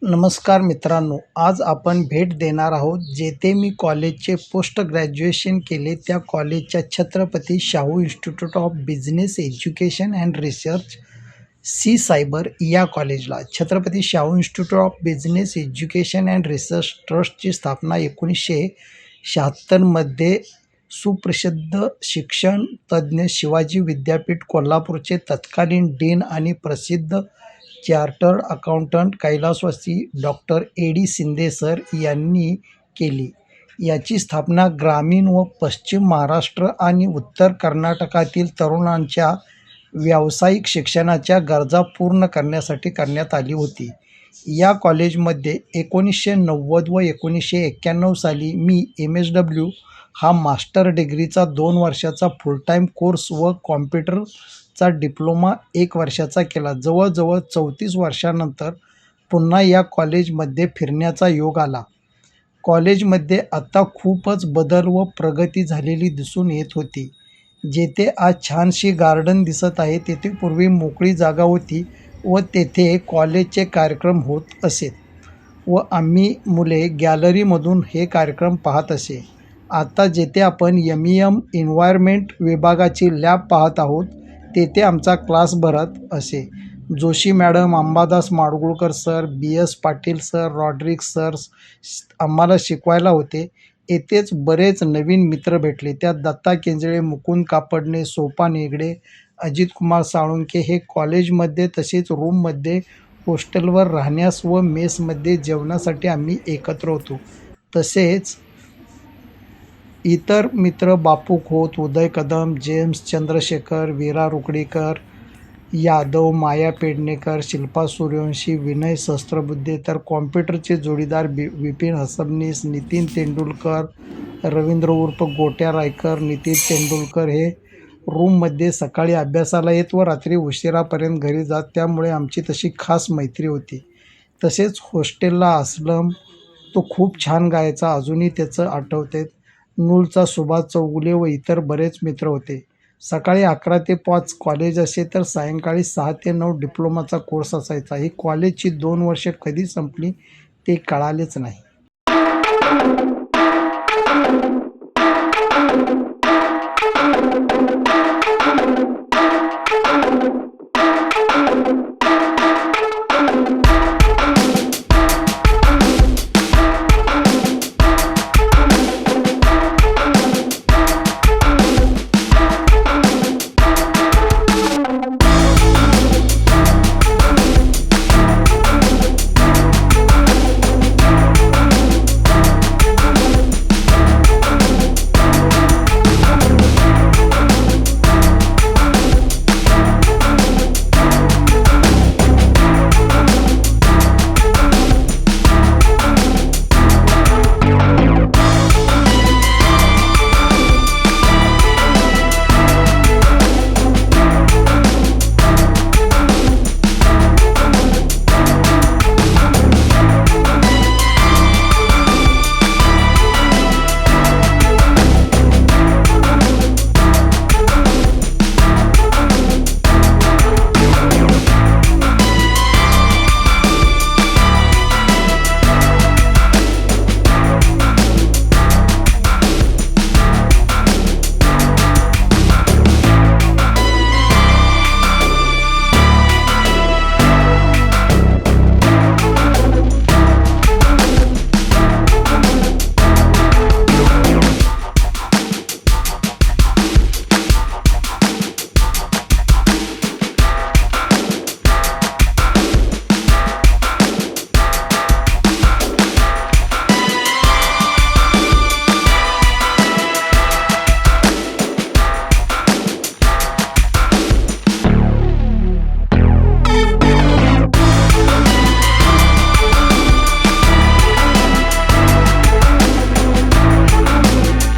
नमस्कार मित्रांनो, आज आपण भेट देणार आहोत जेथे मी कॉलेजचे पोस्ट ग्रॅज्युएशन केले त्या कॉलेजच्या Chhatrapati Shahu institute of business education and research CSIBER या कॉलेजला. Chhatrapati Shahu institute of business education and research ट्रस्टची स्थापना 1976मध्ये सुप्रसिद्ध शिक्षण तज्ज्ञ शिवाजी विद्यापीठ कोल्हापूरचे तत्कालीन डीन आणि प्रसिद्ध चार्टर्ड अकाउंटंट कैलासवासी डॉक्टर ए.डी. शिंदे सर यांनी केली. याची स्थापना ग्रामीण व पश्चिम महाराष्ट्र आणि उत्तर कर्नाटकातील तरुणांच्या व्यावसायिक शिक्षणाच्या गरजा पूर्ण करण्यासाठी करण्यात आली होती. या कॉलेजमध्ये 1990 व 1991 साली मी MSW हा मास्टर डिग्रीचा 2 वर्षाचा फुल टाईम कोर्स व कॉम्प्युटरचा डिप्लोमा 1 वर्षाचा केला. जवळजवळ 34 वर्षांनंतर पुन्हा या कॉलेजमध्ये फिरण्याचा योग आला. कॉलेजमध्ये आता खूपच बदल व प्रगती झालेली दिसून येत होती. जेथे आज छानशी गार्डन दिसत आहे, तेथे पूर्वी मोकळी जागा होती व तेथे कॉलेजचे कार्यक्रम होत असेत व आम्ही मुले गॅलरीमधून हे कार्यक्रम पाहत असे. आता जेथे आपण MEM एन्व्हायर्नमेंट विभागाची लॅब पाहत आहोत, तेथे आमचा क्लास भरत असे. Joshi madam, Ambadas Madgulkar sir, BS Patil sir, Rodrigues sir आम्हाला शिकवायला होते. येथेच बरेच नवीन मित्र भेटले. त्यात दत्ता केंजळे, मुकुंद कापडणे, सोपान हेगडे, अजित कुमार साळुंखे हे कॉलेजमध्ये तसेच रूममध्ये, हॉस्टेलवर राहण्यास व मेसमध्ये जेवणासाठी आम्ही एकत्र होतो. तसेच इतर मित्र बापू खोत, उदय कदम, जेम्स चंद्रशेखर, वीरा रुकडीकर यादव, माया पेडणेकर, शिल्पा सूर्यवंशी, विनय सहस्त्रबुद्धे, तर कॉम्प्युटरचे जोडीदार विपिन हसबनीस, नितीन तेंडुलकर, रवींद्र उर्फ गोट्या रायकर, नितीन तेंडुलकर हे रूममध्ये सकाळी अभ्यासाला येत व रात्री उशिरापर्यंत घरी जात. त्यामुळे आमची तशी खास मैत्री होती. तसेच हॉस्टेलला असलम, तो खूप छान गायचा, अजूनही त्याचं आठवते. नूलचा सुभाष चौगुले व इतर बरेच मित्र होते. सकाळी 11 ते 5 कॉलेज असे तर सायंकाळी 6 ते 9 डिप्लोमाचा कोर्स असायचा. ही कॉलेजची 2 वर्षे कधी संपली ते कळालेच नाही.